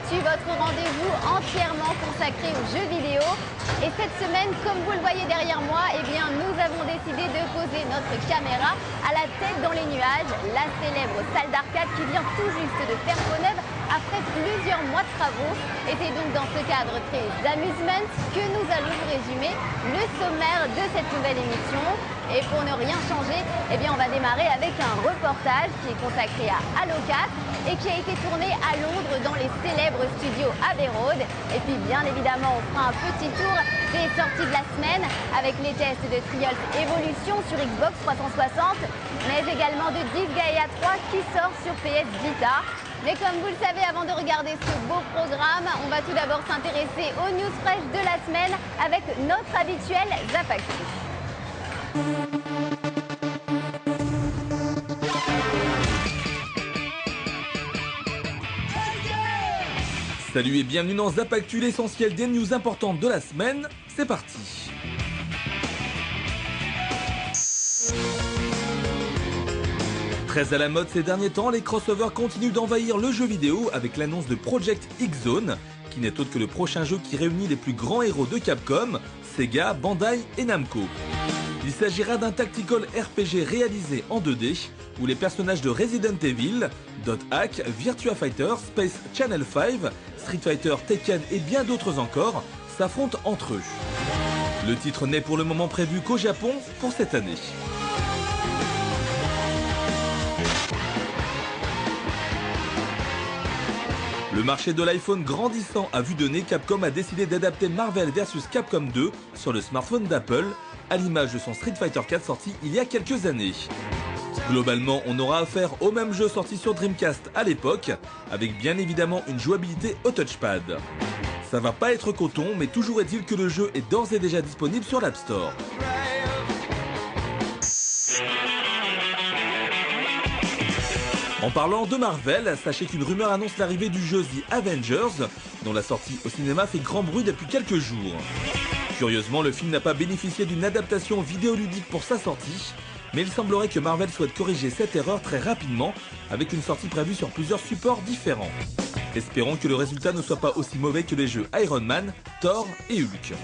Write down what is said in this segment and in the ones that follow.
Actu, votre rendez-vous entièrement consacré aux jeux vidéo. Et cette semaine, comme vous le voyez derrière moi, eh bien, nous avons décidé de poser notre caméra à la tête dans les nuages, la célèbre salle d'arcade qui vient tout juste de faire peau neuve après plusieurs mois de travaux. Et c'est donc dans ce cadre très amusement que nous allons vous résumer le sommaire de cette nouvelle émission. Et pour ne rien changer, eh bien, on va démarrer avec un reportage qui est consacré à Halo 4 et qui a été tourné à Londres dans les célèbres studios Abbey Road. Et puis bien évidemment, on fera un petit tour des sorties de la semaine avec les tests de Trials Evolution sur Xbox 360, mais également de Disgaea 3 qui sort sur PS Vita. Mais comme vous le savez, avant de regarder ce beau programme, on va tout d'abord s'intéresser aux news fraîches de la semaine avec notre habituel Zap Actu. Salut et bienvenue dans Zap Actu, l'essentiel des news importantes de la semaine. C'est parti. Très à la mode ces derniers temps, les crossovers continuent d'envahir le jeu vidéo avec l'annonce de Project X-Zone, qui n'est autre que le prochain jeu qui réunit les plus grands héros de Capcom, Sega, Bandai et Namco. Il s'agira d'un tactical RPG réalisé en 2D, où les personnages de Resident Evil, Dot Hack, Virtua Fighter, Space Channel 5, Street Fighter, Tekken et bien d'autres encore s'affrontent entre eux. Le titre n'est pour le moment prévu qu'au Japon pour cette année. Le marché de l'iPhone grandissant à vue de nez, Capcom a décidé d'adapter Marvel vs Capcom 2 sur le smartphone d'Apple, à l'image de son Street Fighter 4 sorti il y a quelques années. Globalement, on aura affaire au même jeu sorti sur Dreamcast à l'époque, avec bien évidemment une jouabilité au touchpad. Ça va pas être coton, mais toujours est-il que le jeu est d'ores et déjà disponible sur l'App Store. En parlant de Marvel, sachez qu'une rumeur annonce l'arrivée du jeu The Avengers, dont la sortie au cinéma fait grand bruit depuis quelques jours. Curieusement, le film n'a pas bénéficié d'une adaptation vidéoludique pour sa sortie, mais il semblerait que Marvel souhaite corriger cette erreur très rapidement, avec une sortie prévue sur plusieurs supports différents. Espérons que le résultat ne soit pas aussi mauvais que les jeux Iron Man, Thor et Hulk.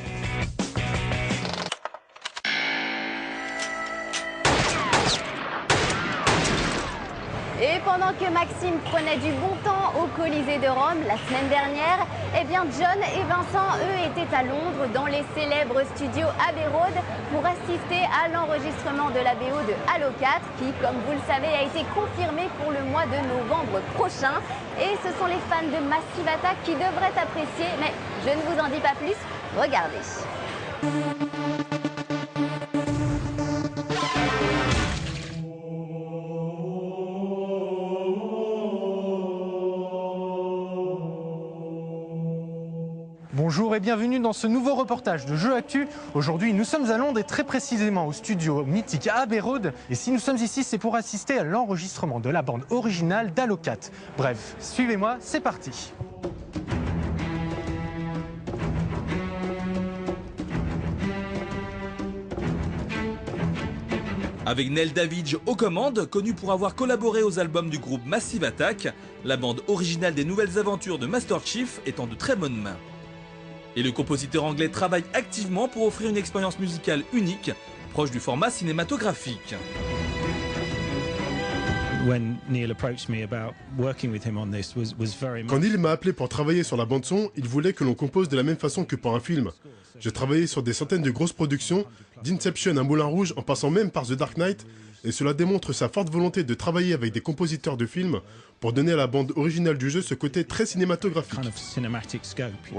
Et pendant que Maxime prenait du bon temps au Colisée de Rome la semaine dernière, eh bien John et Vincent, eux, étaient à Londres dans les célèbres studios Abbey Road pour assister à l'enregistrement de la BO de Halo 4 qui, comme vous le savez, a été confirmé pour le mois de novembre prochain. Et ce sont les fans de Massive Attack qui devraient apprécier, mais je ne vous en dis pas plus, regardez. Bonjour et bienvenue dans ce nouveau reportage de Jeux Actu. Aujourd'hui, nous sommes à Londres et très précisément au studio mythique Abbey Road. Et si nous sommes ici, c'est pour assister à l'enregistrement de la bande originale d'Halo 4. Bref, suivez-moi, c'est parti. Avec Neil Davidge aux commandes, connu pour avoir collaboré aux albums du groupe Massive Attack, la bande originale des nouvelles aventures de Master Chief est en de très bonnes mains. Et le compositeur anglais travaille activement pour offrir une expérience musicale unique, proche du format cinématographique. Quand Neil m'a appelé pour travailler sur la bande-son, il voulait que l'on compose de la même façon que pour un film. J'ai travaillé sur des centaines de grosses productions, d'Inception à Moulin Rouge en passant même par The Dark Knight, et cela démontre sa forte volonté de travailler avec des compositeurs de films pour donner à la bande originale du jeu ce côté très cinématographique.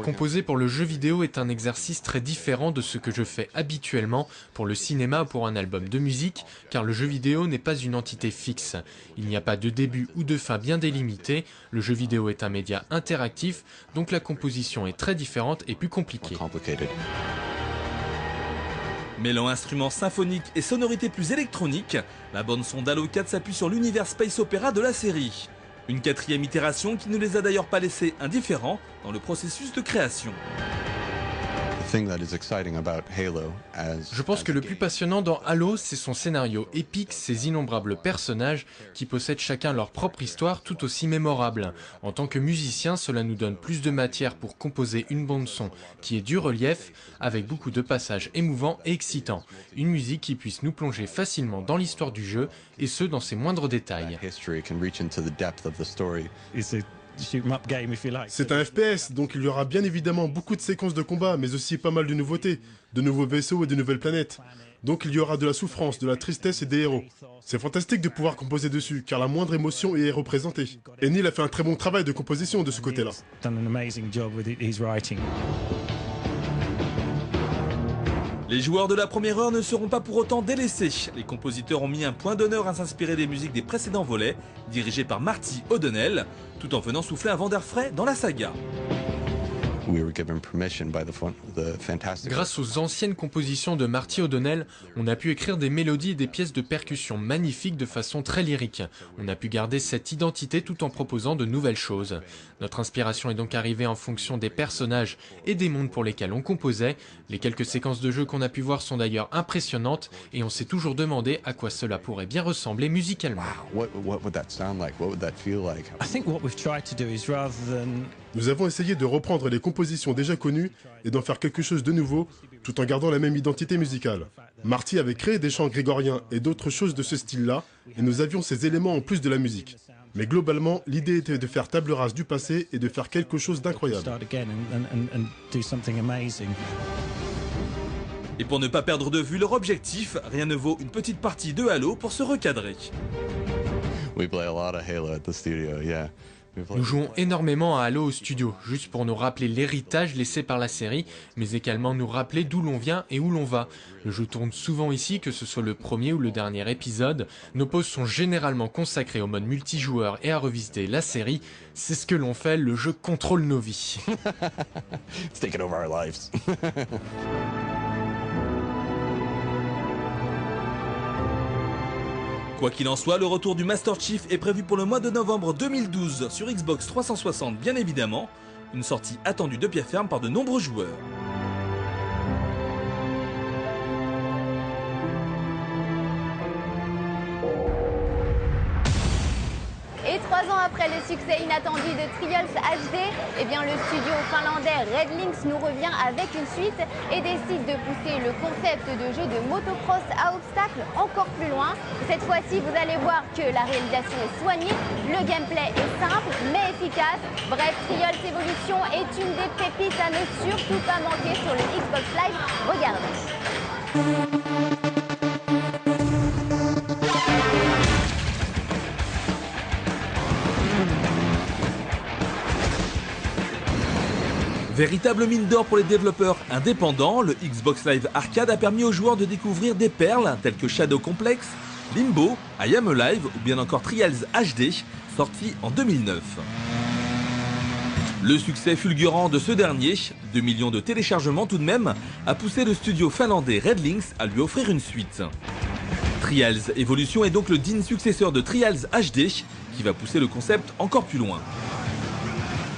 Composer pour le jeu vidéo est un exercice très différent de ce que je fais habituellement pour le cinéma ou pour un album de musique, car le jeu vidéo n'est pas une entité fixe. Il n'y a pas de début ou de fin bien délimité, le jeu vidéo est un média interactif, donc la composition est très différente et plus compliquée. Mêlant instruments symphoniques et sonorités plus électroniques, la bande-son d'Halo 4 s'appuie sur l'univers space opéra de la série. Une quatrième itération qui ne les a d'ailleurs pas laissés indifférents dans le processus de création. Je pense que le plus passionnant dans Halo, c'est son scénario épique, ses innombrables personnages qui possèdent chacun leur propre histoire tout aussi mémorable. En tant que musicien, cela nous donne plus de matière pour composer une bande-son qui est du relief, avec beaucoup de passages émouvants et excitants. Une musique qui puisse nous plonger facilement dans l'histoire du jeu, et ce dans ses moindres détails. C'est un FPS, donc il y aura bien évidemment beaucoup de séquences de combat, mais aussi pas mal de nouveautés, de nouveaux vaisseaux et de nouvelles planètes. Donc il y aura de la souffrance, de la tristesse et des héros. C'est fantastique de pouvoir composer dessus, car la moindre émotion y est représentée. Et Neil a fait un très bon travail de composition de ce côté-là. Les joueurs de la première heure ne seront pas pour autant délaissés. Les compositeurs ont mis un point d'honneur à s'inspirer des musiques des précédents volets, dirigés par Marty O'Donnell, tout en venant souffler un vent d'air frais dans la saga. Grâce aux anciennes compositions de Marty O'Donnell, on a pu écrire des mélodies et des pièces de percussion magnifiques de façon très lyrique. On a pu garder cette identité tout en proposant de nouvelles choses. Notre inspiration est donc arrivée en fonction des personnages et des mondes pour lesquels on composait. Les quelques séquences de jeu qu'on a pu voir sont d'ailleurs impressionnantes et on s'est toujours demandé à quoi cela pourrait bien ressembler musicalement. Nous avons essayé de reprendre les compositions déjà connues et d'en faire quelque chose de nouveau, tout en gardant la même identité musicale. Marty avait créé des chants grégoriens et d'autres choses de ce style-là, et nous avions ces éléments en plus de la musique. Mais globalement, l'idée était de faire table rase du passé et de faire quelque chose d'incroyable. Et pour ne pas perdre de vue leur objectif, rien ne vaut une petite partie de Halo pour se recadrer. Nous jouons énormément à Halo au studio, juste pour nous rappeler l'héritage laissé par la série, mais également nous rappeler d'où l'on vient et où l'on va. Le jeu tourne souvent ici, que ce soit le premier ou le dernier épisode. Nos pauses sont généralement consacrées au mode multijoueur et à revisiter la série. C'est ce que l'on fait, le jeu contrôle nos vies. It's taken over our lives. Quoi qu'il en soit, le retour du Master Chief est prévu pour le mois de novembre 2012 sur Xbox 360 bien évidemment, une sortie attendue de pied ferme par de nombreux joueurs. Et 3 ans après le succès inattendu de Trials HD, eh bien le studio finlandais Red Lynx nous revient avec une suite et décide de pousser le concept de jeu de motocross à obstacles encore plus loin. Cette fois-ci, vous allez voir que la réalisation est soignée, le gameplay est simple mais efficace. Bref, Trials Evolution est une des pépites à ne surtout pas manquer sur le Xbox Live. Regardez. Véritable mine d'or pour les développeurs indépendants, le Xbox Live Arcade a permis aux joueurs de découvrir des perles telles que Shadow Complex, Limbo, I Am Alive ou bien encore Trials HD, sorti en 2009. Le succès fulgurant de ce dernier, 2 millions de téléchargements tout de même, a poussé le studio finlandais Red Lynx à lui offrir une suite. Trials Evolution est donc le digne successeur de Trials HD, qui va pousser le concept encore plus loin.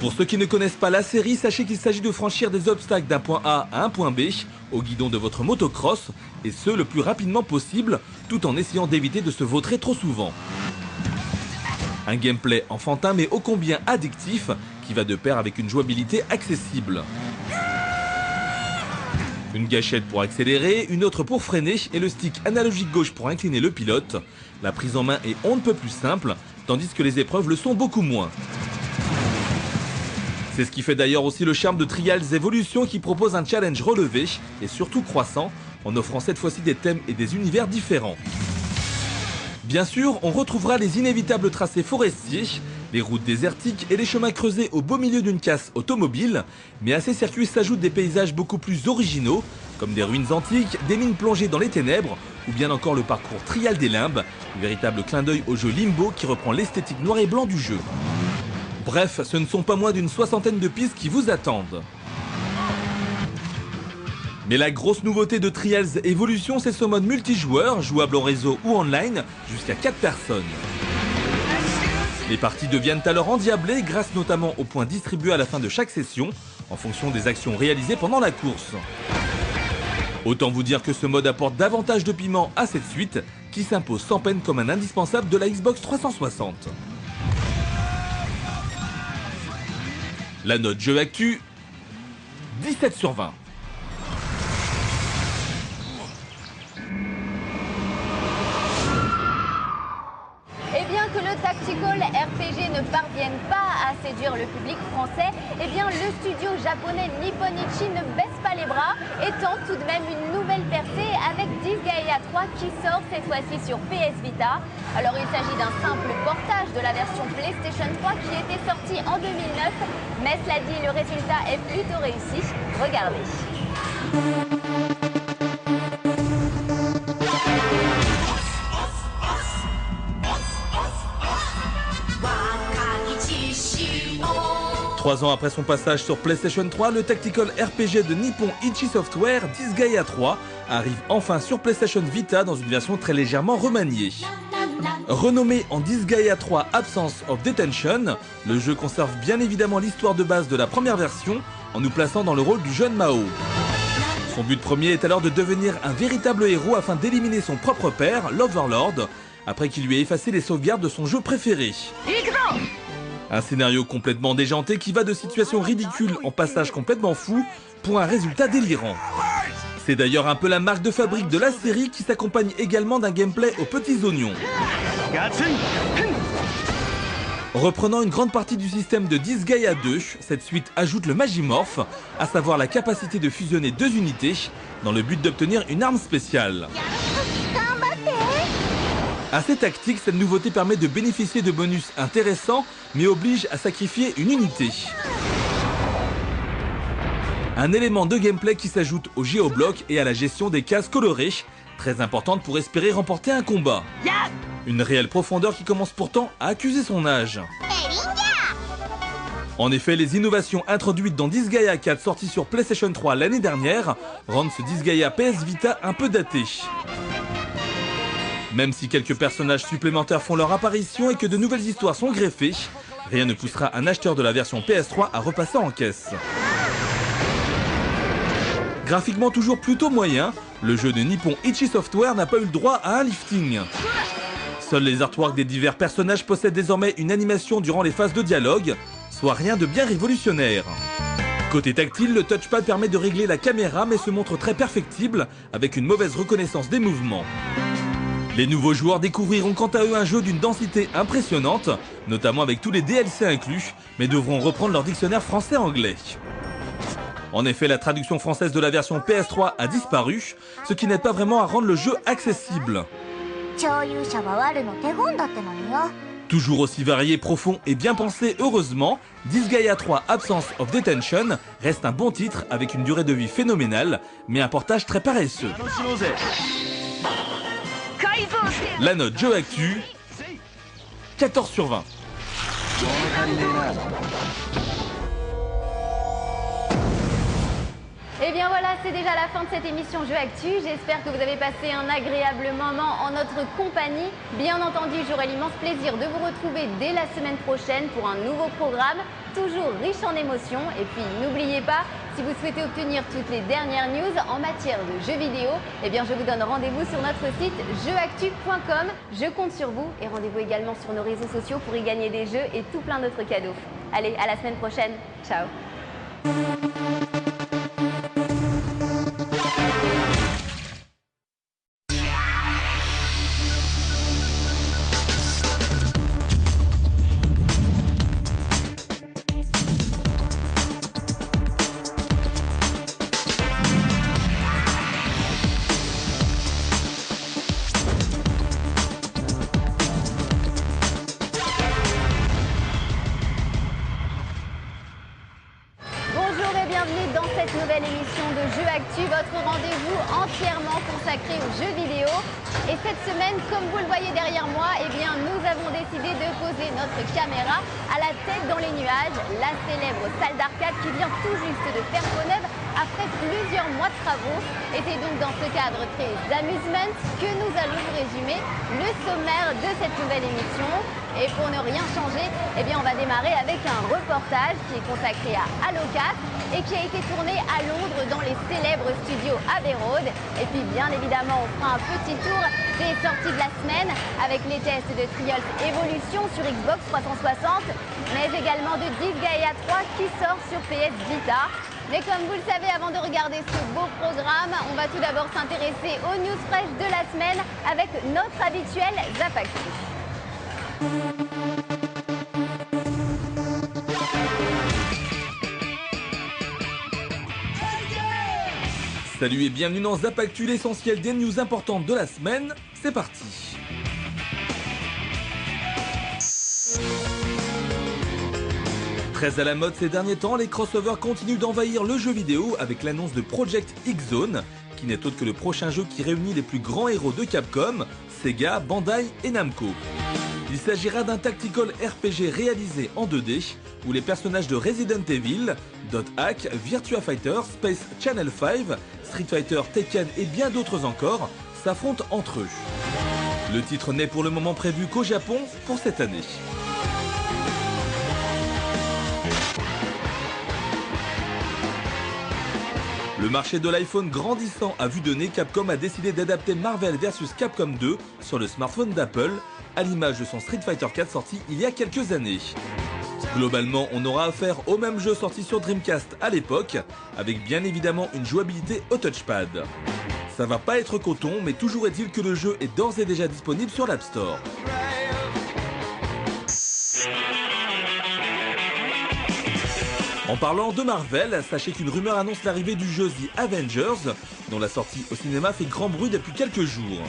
Pour ceux qui ne connaissent pas la série, sachez qu'il s'agit de franchir des obstacles d'un point A à un point B au guidon de votre motocross, et ce le plus rapidement possible, tout en essayant d'éviter de se vautrer trop souvent. Un gameplay enfantin mais ô combien addictif, qui va de pair avec une jouabilité accessible. Une gâchette pour accélérer, une autre pour freiner et le stick analogique gauche pour incliner le pilote. La prise en main est on ne peut plus simple, tandis que les épreuves le sont beaucoup moins. C'est ce qui fait d'ailleurs aussi le charme de Trials Evolution qui propose un challenge relevé et surtout croissant en offrant cette fois-ci des thèmes et des univers différents. Bien sûr, on retrouvera les inévitables tracés forestiers, les routes désertiques et les chemins creusés au beau milieu d'une casse automobile, mais à ces circuits s'ajoutent des paysages beaucoup plus originaux, comme des ruines antiques, des mines plongées dans les ténèbres, ou bien encore le parcours Trial des Limbes, un véritable clin d'œil au jeu Limbo qui reprend l'esthétique noir et blanc du jeu. Bref, ce ne sont pas moins d'une 60aine de pistes qui vous attendent. Mais la grosse nouveauté de Trials Evolution, c'est ce mode multijoueur, jouable en réseau ou online, jusqu'à 4 personnes. Les parties deviennent alors endiablées grâce notamment aux points distribués à la fin de chaque session, en fonction des actions réalisées pendant la course. Autant vous dire que ce mode apporte davantage de piment à cette suite, qui s'impose sans peine comme un indispensable de la Xbox 360. La note jeu actu, 17 sur 20. Et bien que le Tactical RPG ne parvienne pas à séduire le public français, eh bien le studio japonais Nipponichi ne baisse pas les bras et tente tout de même une nouvelle percée avec Disgaea 3 qui sort cette fois-ci sur PS Vita. Alors il s'agit d'un simple portage de la version PlayStation 3 qui était sortie en 2009, mais cela dit, le résultat est plutôt réussi. Regardez. Trois ans après son passage sur PlayStation 3, le tactical RPG de Nippon Ichi Software, Disgaea 3, arrive enfin sur PlayStation Vita dans une version très légèrement remaniée. Renommé en Disgaea 3 Absence of Detention, le jeu conserve bien évidemment l'histoire de base de la première version en nous plaçant dans le rôle du jeune Mao. Son but premier est alors de devenir un véritable héros afin d'éliminer son propre père, l'Overlord, après qu'il lui ait effacé les sauvegardes de son jeu préféré. Un scénario complètement déjanté qui va de situations ridicules en passages complètement fous pour un résultat délirant. C'est d'ailleurs un peu la marque de fabrique de la série qui s'accompagne également d'un gameplay aux petits oignons. Reprenant une grande partie du système de Disgaea 2, cette suite ajoute le Magimorph, à savoir la capacité de fusionner deux unités dans le but d'obtenir une arme spéciale. Assez tactique, cette nouveauté permet de bénéficier de bonus intéressants, mais oblige à sacrifier une unité. Un élément de gameplay qui s'ajoute au géobloc et à la gestion des cases colorées, très importante pour espérer remporter un combat. Une réelle profondeur qui commence pourtant à accuser son âge. En effet, les innovations introduites dans Disgaea 4 sorti sur PlayStation 3 l'année dernière rendent ce Disgaea PS Vita un peu daté. Même si quelques personnages supplémentaires font leur apparition et que de nouvelles histoires sont greffées, rien ne poussera un acheteur de la version PS3 à repasser en caisse. Graphiquement toujours plutôt moyen, le jeu de Nippon Ichi Software n'a pas eu le droit à un lifting. Seuls les artworks des divers personnages possèdent désormais une animation durant les phases de dialogue, soit rien de bien révolutionnaire. Côté tactile, le touchpad permet de régler la caméra mais se montre très perfectible avec une mauvaise reconnaissance des mouvements. Les nouveaux joueurs découvriront quant à eux un jeu d'une densité impressionnante, notamment avec tous les DLC inclus, mais devront reprendre leur dictionnaire français-anglais. En effet, la traduction française de la version PS3 a disparu, ce qui n'aide pas vraiment à rendre le jeu accessible. Toujours aussi varié, profond et bien pensé, heureusement, Disgaea 3 Absence of Detention reste un bon titre avec une durée de vie phénoménale, mais un portage très paresseux. La note jeu actu, 14 sur 20. Et bien voilà, c'est déjà la fin de cette émission Jeux Actu. J'espère que vous avez passé un agréable moment en notre compagnie. Bien entendu, j'aurai l'immense plaisir de vous retrouver dès la semaine prochaine pour un nouveau programme, toujours riche en émotions. Et puis n'oubliez pas, si vous souhaitez obtenir toutes les dernières news en matière de jeux vidéo, eh bien je vous donne rendez-vous sur notre site jeuxactu.com. Je compte sur vous et rendez-vous également sur nos réseaux sociaux pour y gagner des jeux et tout plein d'autres cadeaux. Allez, à la semaine prochaine. Ciao. Votre rendez-vous entièrement consacré aux jeux vidéo. Et cette semaine, comme vous le voyez derrière moi, eh bien, nous avons décidé de poser notre caméra à la tête dans les nuages, la célèbre salle d'arcade qui vient tout juste de faire peau neuve après plusieurs mois de travaux. Et c'est donc dans ce cadre très amusement que nous allons vous résumer le sommaire de cette nouvelle émission. Et pour ne rien changer, eh bien on va démarrer avec un reportage qui est consacré à Halo 4 et qui a été tourné à Londres dans les célèbres studios Abbey Road. Et puis bien évidemment, on fera un petit tour des sorties de la semaine avec les tests de Triumph Evolution sur Xbox 360, mais également de Disgaea 3 qui sort sur PS Vita. Mais comme vous le savez, avant de regarder ce beau programme, on va tout d'abord s'intéresser aux news fraîches de la semaine avec notre habituel Zap Actu. Salut et bienvenue dans Zap Actu, l'essentiel des news importantes de la semaine. C'est parti. Très à la mode ces derniers temps, les crossovers continuent d'envahir le jeu vidéo avec l'annonce de Project X-Zone, qui n'est autre que le prochain jeu qui réunit les plus grands héros de Capcom, Sega, Bandai et Namco. Il s'agira d'un tactical RPG réalisé en 2D, où les personnages de Resident Evil, Dot Hack, Virtua Fighter, Space Channel 5, Street Fighter, Tekken et bien d'autres encore s'affrontent entre eux. Le titre n'est pour le moment prévu qu'au Japon pour cette année. Le marché de l'iPhone grandissant à vue de nez, Capcom a décidé d'adapter Marvel vs Capcom 2 sur le smartphone d'Apple, à l'image de son Street Fighter 4 sorti il y a quelques années. Globalement, on aura affaire au même jeu sorti sur Dreamcast à l'époque, avec bien évidemment une jouabilité au touchpad. Ça va pas être coton, mais toujours est-il que le jeu est d'ores et déjà disponible sur l'App Store. En parlant de Marvel, sachez qu'une rumeur annonce l'arrivée du jeu The Avengers, dont la sortie au cinéma fait grand bruit depuis quelques jours.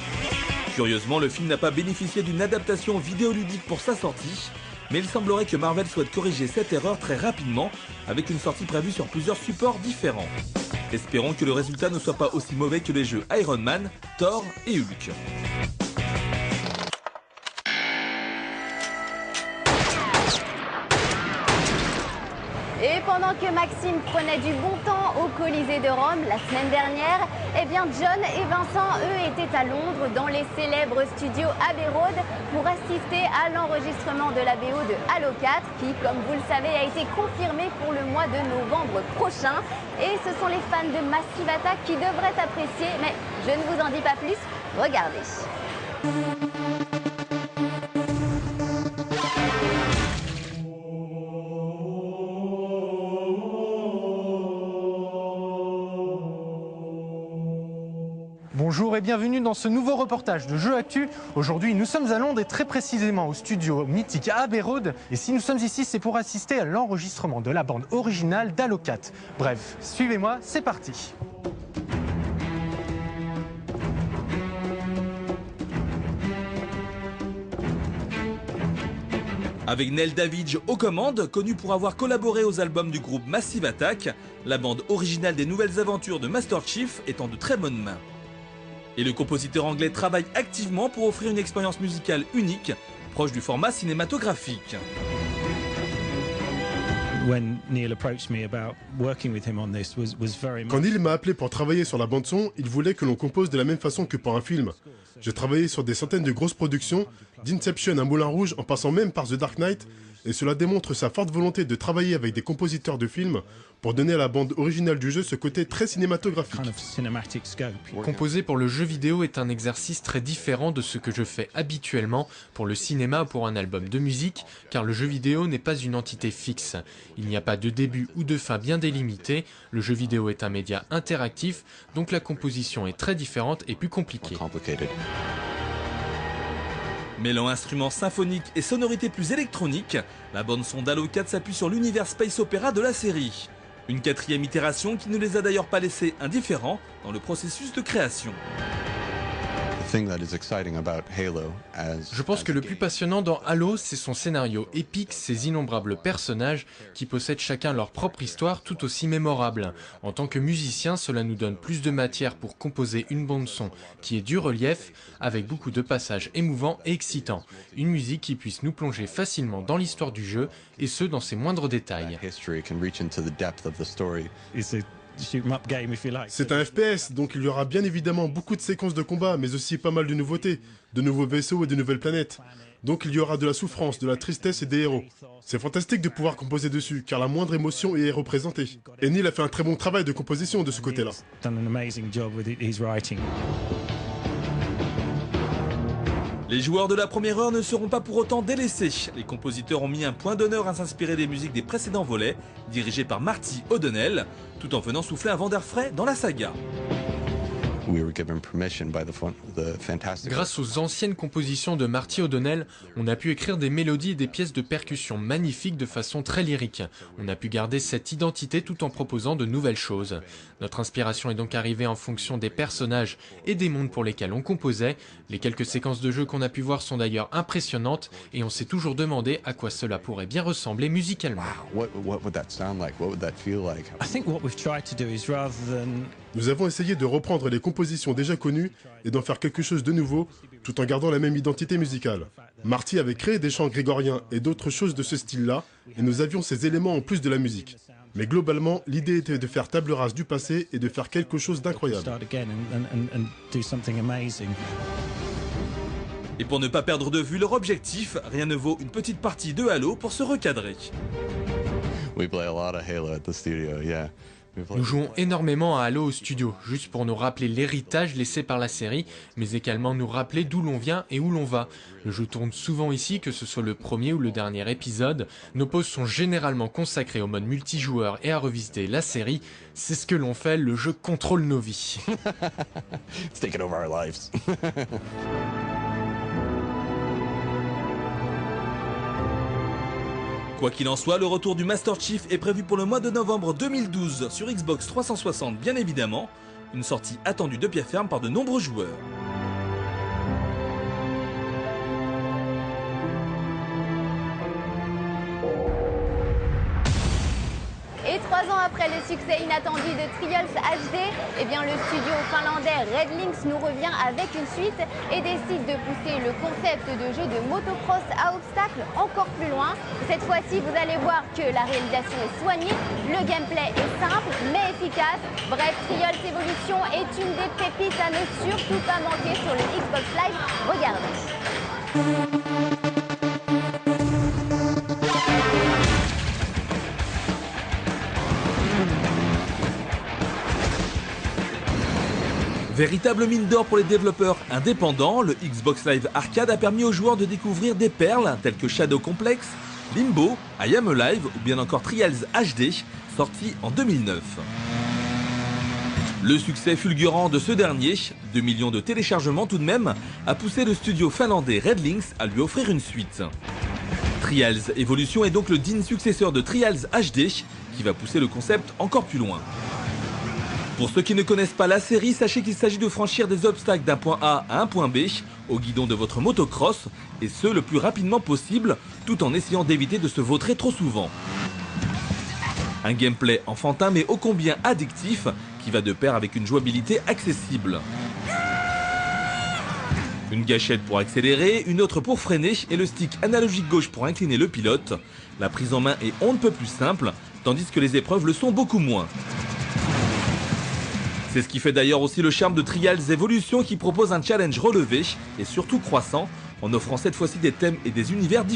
Curieusement, le film n'a pas bénéficié d'une adaptation vidéoludique pour sa sortie, mais il semblerait que Marvel souhaite corriger cette erreur très rapidement, avec une sortie prévue sur plusieurs supports différents. Espérons que le résultat ne soit pas aussi mauvais que les jeux Iron Man, Thor et Hulk. Et pendant que Maxime prenait du bon temps au Colisée de Rome la semaine dernière, eh bien John et Vincent, eux, étaient à Londres dans les célèbres studios Abbey Road pour assister à l'enregistrement de la BO de Halo 4 qui, comme vous le savez, a été confirmé pour le mois de novembre prochain. Et ce sont les fans de Massive Attack qui devraient apprécier, mais je ne vous en dis pas plus, regardez. Bonjour et bienvenue dans ce nouveau reportage de Jeux Actu. Aujourd'hui, nous sommes à Londres et très précisément au studio mythique à Abbey Road. Et si nous sommes ici, c'est pour assister à l'enregistrement de la bande originale d'Halo 4. Bref, suivez-moi, c'est parti. Avec Neil Davidge aux commandes, connu pour avoir collaboré aux albums du groupe Massive Attack, la bande originale des nouvelles aventures de Master Chief est en de très bonnes mains. Et le compositeur anglais travaille activement pour offrir une expérience musicale unique, proche du format cinématographique. Quand Neil m'a appelé pour travailler sur la bande-son, il voulait que l'on compose de la même façon que pour un film. J'ai travaillé sur des centaines de grosses productions, d'Inception à Moulin Rouge en passant même par The Dark Knight, et cela démontre sa forte volonté de travailler avec des compositeurs de films pour donner à la bande originale du jeu ce côté très cinématographique. Composer pour le jeu vidéo est un exercice très différent de ce que je fais habituellement pour le cinéma ou pour un album de musique, car le jeu vidéo n'est pas une entité fixe. Il n'y a pas de début ou de fin bien délimité, le jeu vidéo est un média interactif, donc la composition est très différente et plus compliquée. Mêlant instruments symphoniques et sonorités plus électroniques, la bande-son d'Halo 4 s'appuie sur l'univers space opéra de la série. Une quatrième itération qui ne les a d'ailleurs pas laissés indifférents dans le processus de création. Je pense que le plus passionnant dans Halo, c'est son scénario épique, ses innombrables personnages qui possèdent chacun leur propre histoire tout aussi mémorable. En tant que musicien, cela nous donne plus de matière pour composer une bande-son qui est du relief, avec beaucoup de passages émouvants et excitants. Une musique qui puisse nous plonger facilement dans l'histoire du jeu, et ce dans ses moindres détails. C'est un FPS, donc il y aura bien évidemment beaucoup de séquences de combat, mais aussi pas mal de nouveautés, de nouveaux vaisseaux et de nouvelles planètes. Donc il y aura de la souffrance, de la tristesse et des héros. C'est fantastique de pouvoir composer dessus, car la moindre émotion y est représentée. Et Neil a fait un très bon travail de composition de ce côté-là. Les joueurs de la première heure ne seront pas pour autant délaissés. Les compositeurs ont mis un point d'honneur à s'inspirer des musiques des précédents volets, dirigés par Marty O'Donnell, tout en venant souffler un vent d'air frais dans la saga. Grâce aux anciennes compositions de Marty O'Donnell, on a pu écrire des mélodies et des pièces de percussion magnifiques de façon très lyrique. On a pu garder cette identité tout en proposant de nouvelles choses. Notre inspiration est donc arrivée en fonction des personnages et des mondes pour lesquels on composait. Les quelques séquences de jeu qu'on a pu voir sont d'ailleurs impressionnantes et on s'est toujours demandé à quoi cela pourrait bien ressembler musicalement. Nous avons essayé de reprendre les compositions déjà connues et d'en faire quelque chose de nouveau, tout en gardant la même identité musicale. Marty avait créé des chants grégoriens et d'autres choses de ce style-là, et nous avions ces éléments en plus de la musique. Mais globalement, l'idée était de faire table rase du passé et de faire quelque chose d'incroyable. Et pour ne pas perdre de vue leur objectif, rien ne vaut une petite partie de Halo pour se recadrer. Nous jouons énormément à Halo au studio, juste pour nous rappeler l'héritage laissé par la série, mais également nous rappeler d'où l'on vient et où l'on va. Le jeu tourne souvent ici, que ce soit le premier ou le dernier épisode. Nos pauses sont généralement consacrées au mode multijoueur et à revisiter la série. C'est ce que l'on fait, le jeu contrôle nos vies. It's taken over our lives. Quoi qu'il en soit, le retour du Master Chief est prévu pour le mois de novembre 2012 sur Xbox 360 bien évidemment, une sortie attendue de pied ferme par de nombreux joueurs. Et 3 ans après le succès inattendu de Trials HD, eh bien le studio finlandais Red Lynx nous revient avec une suite et décide de pousser le concept de jeu de motocross à obstacles encore plus loin. Cette fois-ci, vous allez voir que la réalisation est soignée, le gameplay est simple mais efficace. Bref, Trials Evolution est une des pépites à ne surtout pas manquer sur le Xbox Live. Regardez. Véritable mine d'or pour les développeurs indépendants, le Xbox Live Arcade a permis aux joueurs de découvrir des perles telles que Shadow Complex, Limbo, I Am Alive ou bien encore Trials HD, sorti en 2009. Le succès fulgurant de ce dernier, 2 millions de téléchargements tout de même, a poussé le studio finlandais Red Lynx à lui offrir une suite. Trials Evolution est donc le digne successeur de Trials HD, qui va pousser le concept encore plus loin. Pour ceux qui ne connaissent pas la série, sachez qu'il s'agit de franchir des obstacles d'un point A à un point B au guidon de votre motocross, et ce le plus rapidement possible, tout en essayant d'éviter de se vautrer trop souvent. Un gameplay enfantin mais ô combien addictif, qui va de pair avec une jouabilité accessible. Une gâchette pour accélérer, une autre pour freiner et le stick analogique gauche pour incliner le pilote. La prise en main est on ne peut plus simple, tandis que les épreuves le sont beaucoup moins. C'est ce qui fait d'ailleurs aussi le charme de Trials Evolution qui propose un challenge relevé et surtout croissant en offrant cette fois-ci des thèmes et des univers différents.